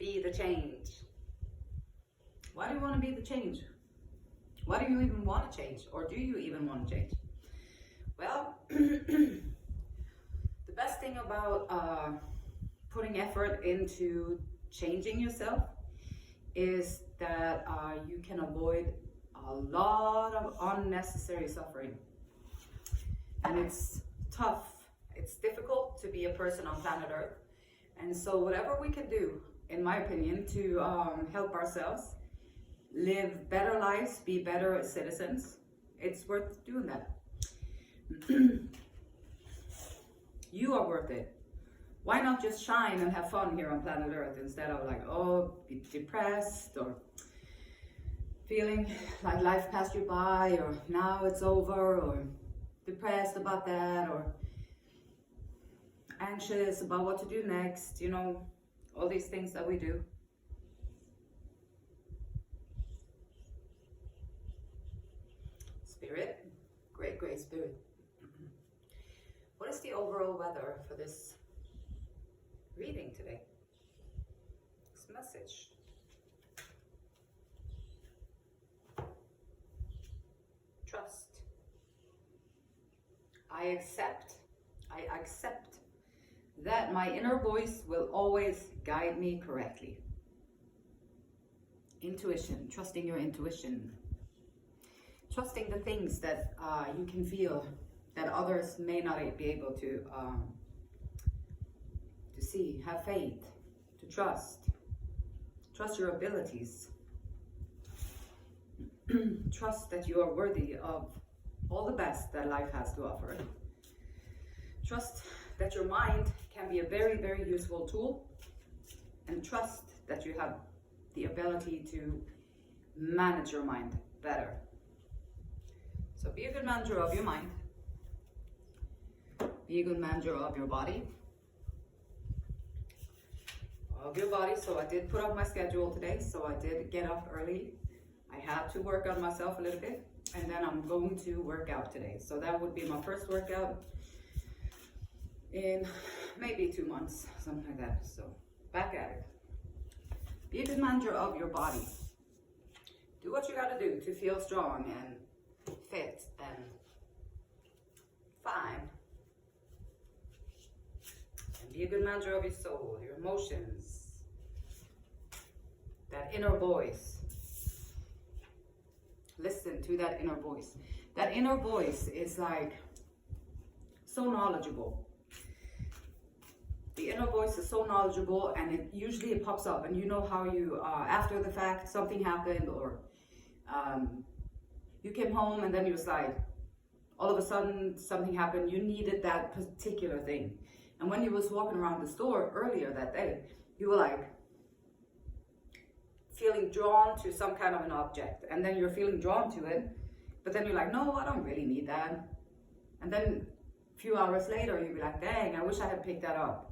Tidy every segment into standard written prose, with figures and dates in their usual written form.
Be the change. Why do you want to be the change? Why do you even want to change? Or do you even want to change? Well, the best thing about putting effort into changing yourself is that you can avoid a lot of unnecessary suffering. And it's tough. It's difficult to be a person on planet Earth. And so whatever we can do, in my opinion, to help ourselves live better lives, be better citizens, it's worth doing that. You are worth it. Why not just shine and have fun here on planet Earth instead of like, oh, be depressed or feeling like life passed you by, or now it's over, or depressed about that, or anxious about what to do next, you know, all these things that we do. Spirit, great spirit. What is the overall weather for this reading today? This message. Trust. I accept that my inner voice will always guide me correctly. Intuition, trusting your intuition. Trusting the things that you can feel that others may not be able to see. Have faith, to trust. Trust your abilities. Trust that you are worthy of all the best that life has to offer. Trust that your mind can be a very useful tool, and trust that you have the ability to manage your mind better. So be a good manager of your mind. Be a good manager of your body. So I did put up my schedule today, so I did get up early. I had to work on myself a little bit, and then I'm going to work out today. So that would be my first workout in maybe 2 months, something like that. So back at it. Be a good manager of your body. Do what you gotta do to feel strong and fit and fine. And be a good manager of your soul, your emotions, that inner voice. Listen to that inner voice. That inner voice is like so knowledgeable. The inner voice is so knowledgeable, and it pops up, and you know how you, after the fact, something happened, or you came home and then you was like, all of a sudden something happened, you needed that particular thing. And when you was walking around the store earlier that day, you were like feeling drawn to some kind of an object, and then you're feeling drawn to it, but then you're like, no, I don't really need that. And then a few hours later, you'll be like, dang, I wish I had picked that up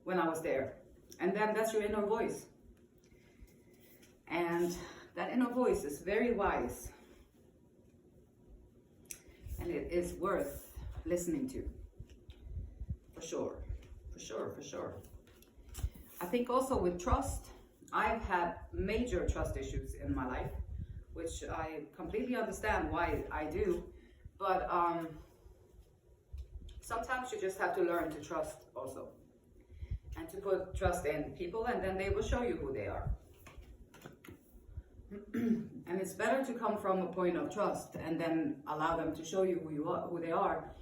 when I was there. And then that's your inner voice. And that inner voice is very wise. And it is worth listening to. For sure. I think also with trust, I've had major trust issues in my life, which I completely understand why I do. But sometimes you just have to learn to trust also. And to put trust in people, and then they will show you who they are. And it's better to come from a point of trust and then allow them to show you who they are,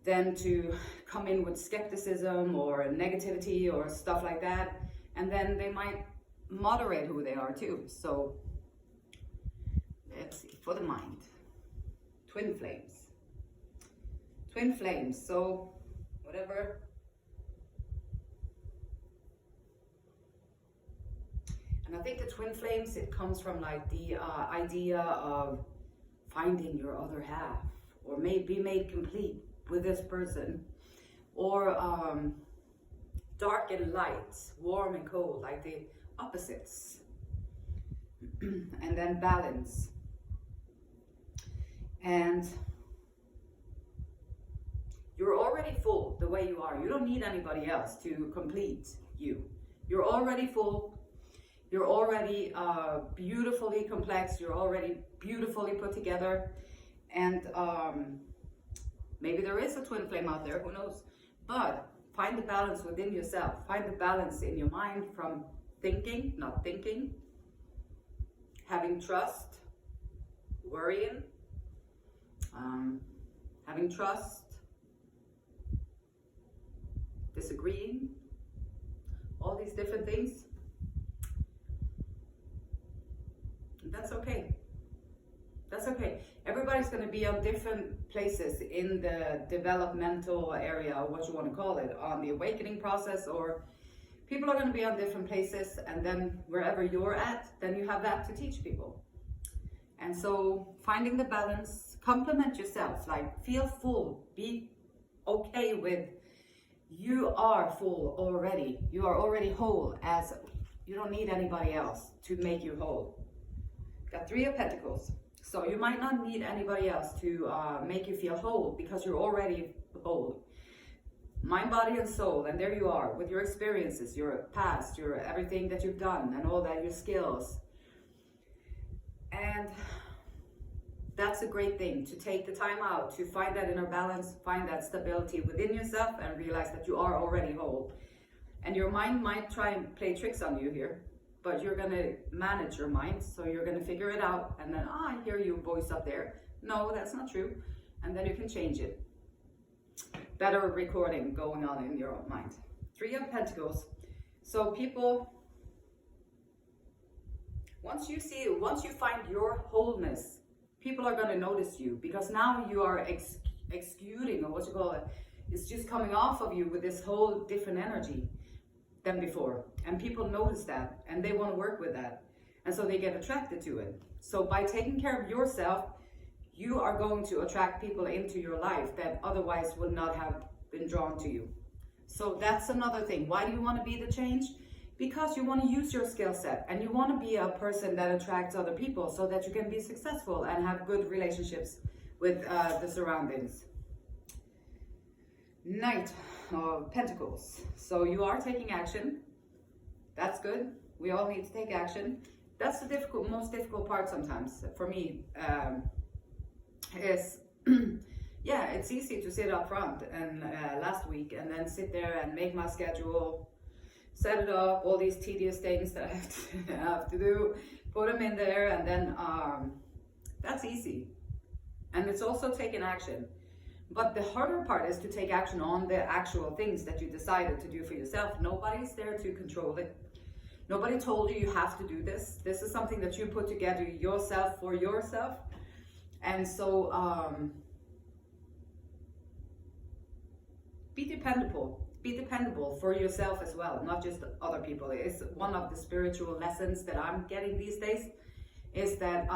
than to come in with skepticism or negativity or stuff like that, and then they might moderate who they are too. So let's see, for the mind, twin flames. So whatever. And I think the twin flames, it comes from like the idea of finding your other half, or be made complete with this person, or dark and light, warm and cold, like the opposites. And then balance. And you're already full the way you are. You don't need anybody else to complete you. You're already full. You're already beautifully complex. You're already beautifully put together. And maybe there is a twin flame out there, who knows? But find the balance within yourself. Find the balance in your mind from thinking, not thinking, having trust, worrying, having trust, disagreeing, all these different things. That's okay. That's okay. Everybody's going to be on different places in the developmental area, or what you want to call it, on the awakening process, or people are going to be on different places, and then wherever you're at, then you have that to teach people. And so finding the balance, compliment yourself, like feel full, be okay with you are full already. You are already whole, as you don't need anybody else to make you whole. Got 3 of Pentacles. So you might not need anybody else to make you feel whole, because you're already whole. Mind, body, and soul. And there you are with your experiences, your past, your everything that you've done, and all that, your skills. And that's a great thing, to take the time out to find that inner balance, find that stability within yourself, and realize that you are already whole. And your mind might try and play tricks on you here, but you're going to manage your mind. So you're going to figure it out, and then, I hear your voice up there. No, that's not true. And then you can change it. Better recording going on in your own mind. 3 of Pentacles. So people, once you find your wholeness, people are going to notice you, because now you are exuding, or what you call it, it's just coming off of you with this whole different energy than before. And people notice that, and they want to work with that, and so they get attracted to it. So by taking care of yourself, you are going to attract people into your life that otherwise would not have been drawn to you. So that's another thing. Why do you want to be the change? Because you want to use your skill set, and you want to be a person that attracts other people, so that you can be successful and have good relationships with the surroundings. Knight of Pentacles. So you are taking action. That's good. We all need to take action. That's the most difficult part sometimes for me. Is yeah, it's easy to sit up front and last week, and then sit there and make my schedule, set it up, all these tedious things that I have to do, put them in there, and then that's easy. And it's also taking action. But the harder part is to take action on the actual things that you decided to do for yourself. Nobody's there to control it. Nobody told you you have to do this. This is something that you put together yourself for yourself. And so be dependable. Be dependable for yourself as well, not just other people. It's one of the spiritual lessons that I'm getting these days, is that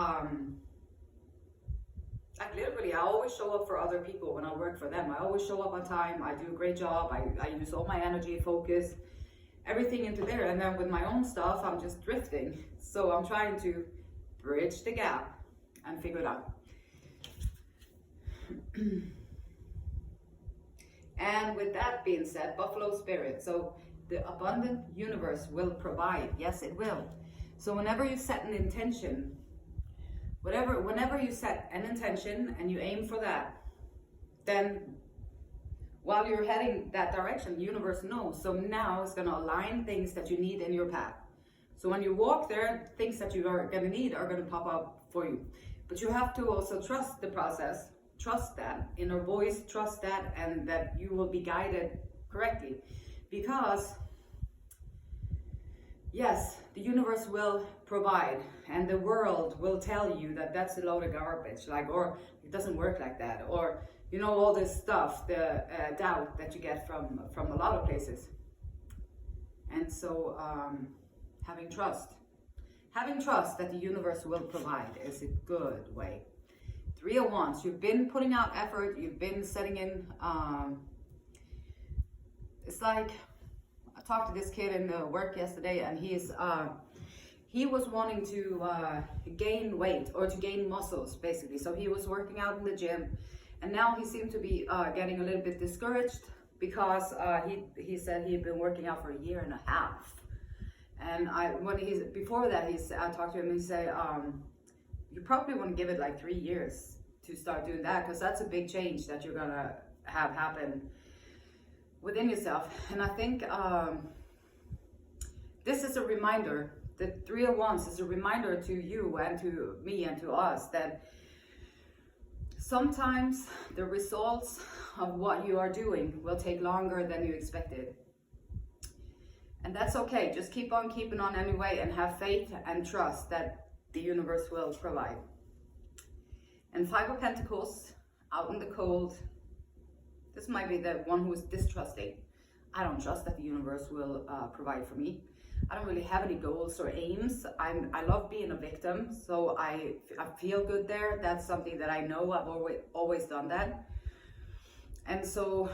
like literally, I always show up for other people when I work for them. I always show up on time. I do a great job. I use all my energy, focus, everything into there. And then with my own stuff, I'm just drifting. So I'm trying to bridge the gap and figure it out. And with that being said, Buffalo Spirit. So the abundant universe will provide. Yes, it will. So whenever you set an intention, whenever you set an intention and you aim for that, then while you're heading that direction, the universe knows. So now it's going to align things that you need in your path. So when you walk there, things that you are going to need are going to pop up for you. But you have to also trust the process, trust that inner voice, trust that, and that you will be guided correctly. Because yes, the universe will provide, and the world will tell you that that's a load of garbage, like, or it doesn't work like that, or you know, all this stuff, the doubt that you get from a lot of places. And so having trust that the universe will provide is a good way. 3 of Wands, you've been putting out effort, you've been setting in, it's like, I talked to this kid in the work yesterday, and he was wanting to gain weight, or to gain muscles, basically. So he was working out in the gym, and now he seemed to be getting a little bit discouraged, because he said he had been working out for 1.5 years. And before that, I talked to him and he said, you probably want to give it like 3 years to start doing that, because that's a big change that you're gonna have happen within yourself. And I think this is a reminder, the 3 of Wands is a reminder to you and to me and to us that sometimes the results of what you are doing will take longer than you expected. And that's okay. Just keep on keeping on anyway, and have faith and trust that the universe will provide. And 5 of Pentacles, out in the cold. This might be the one who is distrusting. I don't trust that the universe will provide for me. I don't really have any goals or aims. I love being a victim, so I feel good there. That's something that I know. I've always done that. And so,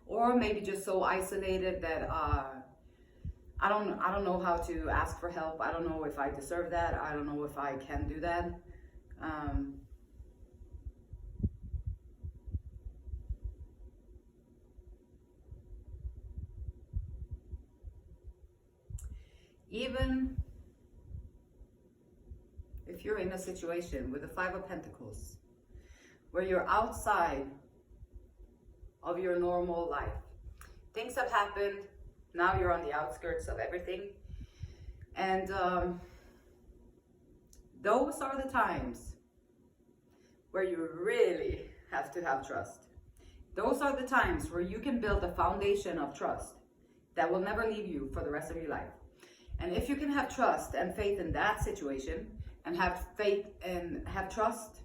or maybe just so isolated that I don't know how to ask for help. I don't know if I deserve that. I don't know if I can do that. Even if you're in a situation with the 5 of Pentacles where you're outside of your normal life, things have happened, now you're on the outskirts of everything, and those are the times where you really have to have trust. Those are the times where you can build a foundation of trust that will never leave you for the rest of your life. And if you can have trust and faith in that situation, and have faith and have trust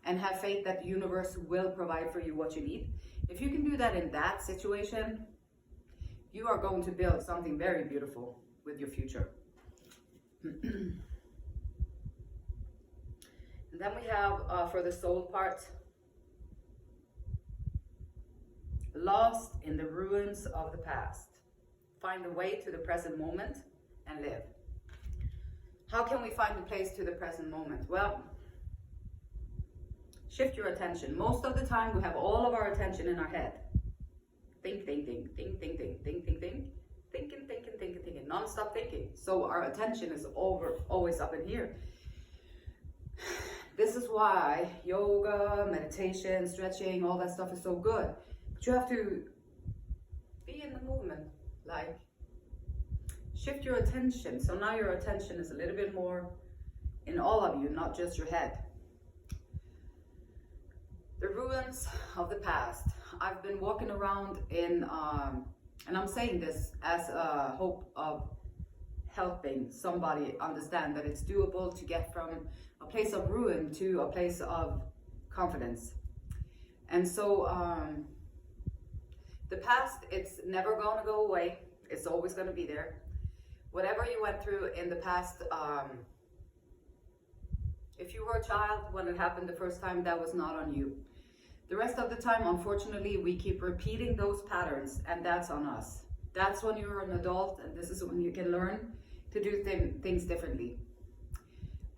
and have faith that the universe will provide for you what you need, if you can do that in that situation, you are going to build something very beautiful with your future. And then we have for the soul part, lost in the ruins of the past. Find a way to the present moment and live. How can we find a place to the present moment? Well, shift your attention. Most of the time we have all of our attention in our head. Think, think, think, think, think, think, think, think, think, thinking, thinking, thinking, thinking, non-stop thinking. So our attention is always up in here. This is why yoga, meditation, stretching, all that stuff is so good. But you have to be in the movement, like shift your attention. So now your attention is a little bit more in all of you, not just your head. The ruins of the past. I've been walking around in, and I'm saying this as a hope of helping somebody understand that it's doable to get from a place of ruin to a place of confidence. And so the past, it's never going to go away. It's always going to be there. Whatever you went through in the past, if you were a child when it happened the first time, that was not on you. The rest of the time, unfortunately, we keep repeating those patterns, and that's on us. That's when you're an adult, and this is when you can learn to do things differently.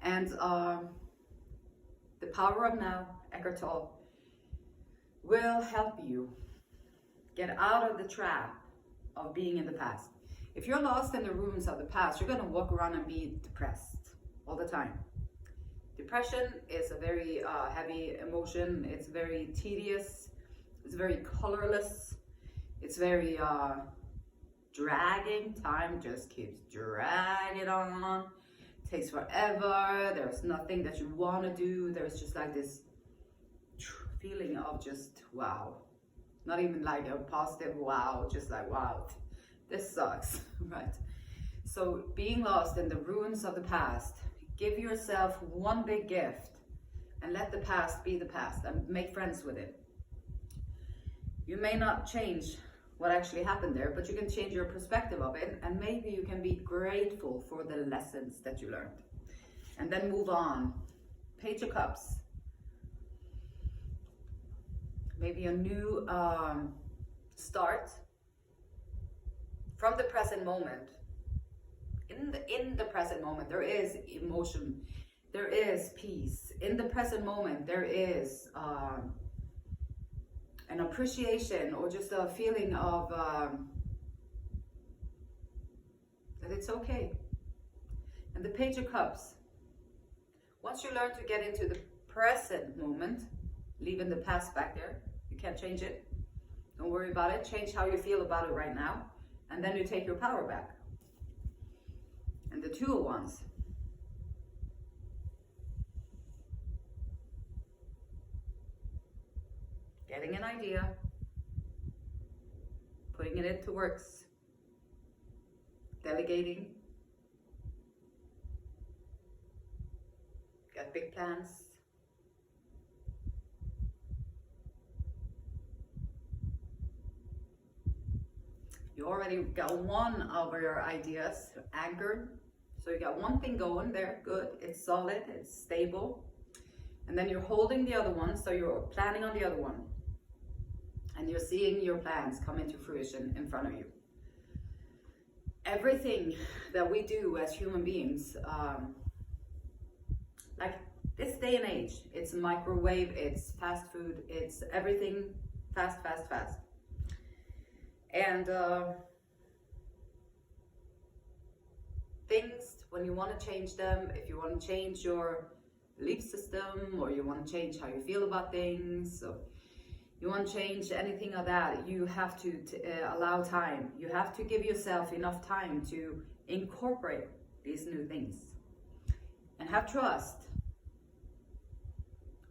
And the power of now, Eckhart Tolle, will help you get out of the trap of being in the past. If you're lost in the ruins of the past, you're going to walk around and be depressed all the time. Depression is a very heavy emotion. It's very tedious. It's very colorless. It's very dragging. Time just keeps dragging on. It takes forever. There's nothing that you want to do. There's just like this feeling of just wow. Not even like a positive wow, just like wow, this sucks, right? So being lost in the ruins of the past, give yourself one big gift and let the past be the past and make friends with it. You may not change what actually happened there, but you can change your perspective of it, and maybe you can be grateful for the lessons that you learned. And then move on. Page of Cups. Maybe a new start from the present moment. In the present moment, there is emotion, there is peace. In the present moment, there is an appreciation or just a feeling of that it's okay. And the Page of Cups. Once you learn to get into the present moment, leaving the past back there, you can't change it. Don't worry about it. Change how you feel about it right now. And then you take your power back. And the Two of Wands. Getting an idea. Putting it into works. Delegating. Got big plans. You already got one of your ideas anchored. So you got one thing going there, good. It's solid, it's stable. And then you're holding the other one, so you're planning on the other one. And you're seeing your plans come into fruition in front of you. Everything that we do as human beings, like this day and age, it's microwave, it's fast food, it's everything fast, fast, fast. And things, when you want to change them, if you want to change your belief system, or you want to change how you feel about things, or you want to change anything of that, you have to allow time. You have to give yourself enough time to incorporate these new things. And have trust.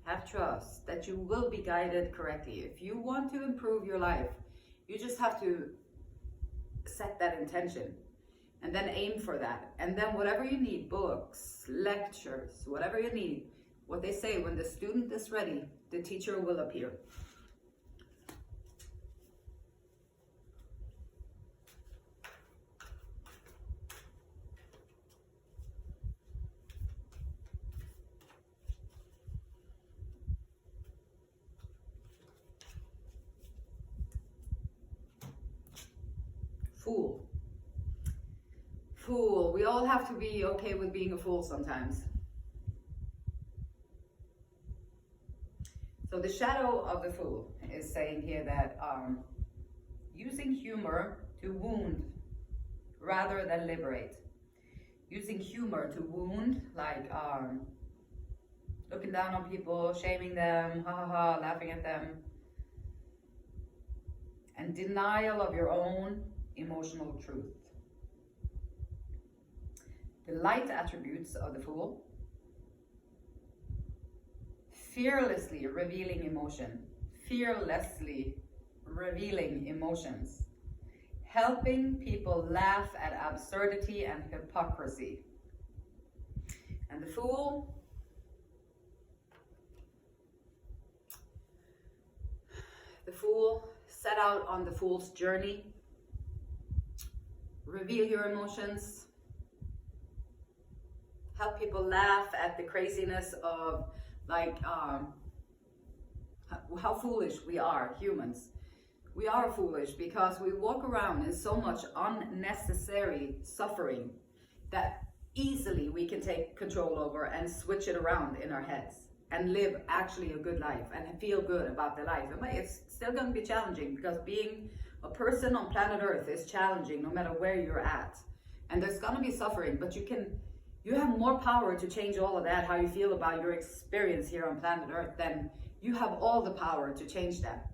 Have trust that you will be guided correctly. If you want to improve your life, you just have to set that intention and then aim for that. And then whatever you need, books, lectures, whatever you need, what they say, when the student is ready, the teacher will appear. Fool. Fool. We all have to be okay with being a fool sometimes. So the shadow of the Fool is saying here that using humor to wound rather than liberate. Using humor to wound, like looking down on people, shaming them, ha ha ha, laughing at them. And denial of your own emotional truth. The light attributes of the Fool: fearlessly revealing emotion, fearlessly revealing emotions, helping people laugh at absurdity and hypocrisy. And the Fool, set out on the Fool's journey. Reveal your emotions. Help people laugh at the craziness of, like, how foolish we are, humans. We are foolish because we walk around in so much unnecessary suffering that easily we can take control over and switch it around in our heads and live actually a good life and feel good about the life. And it's still going to be challenging, because being a person on planet Earth is challenging no matter where you're at. And there's going to be suffering, but you have more power to change all of that, how you feel about your experience here on planet Earth, than you have all the power to change that.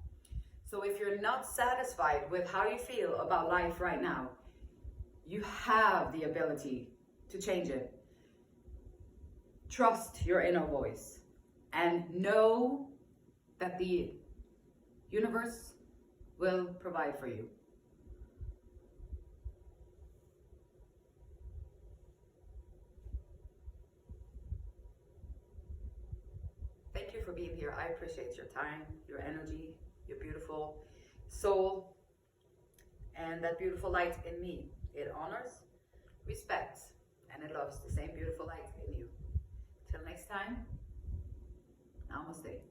So if you're not satisfied with how you feel about life right now, you have the ability to change it. Trust your inner voice and know that the universe will provide for you. Thank you for being here. I appreciate your time, your energy, your beautiful soul, and that beautiful light in me. It honors, respects, and it loves the same beautiful light in you. Till next time, namaste.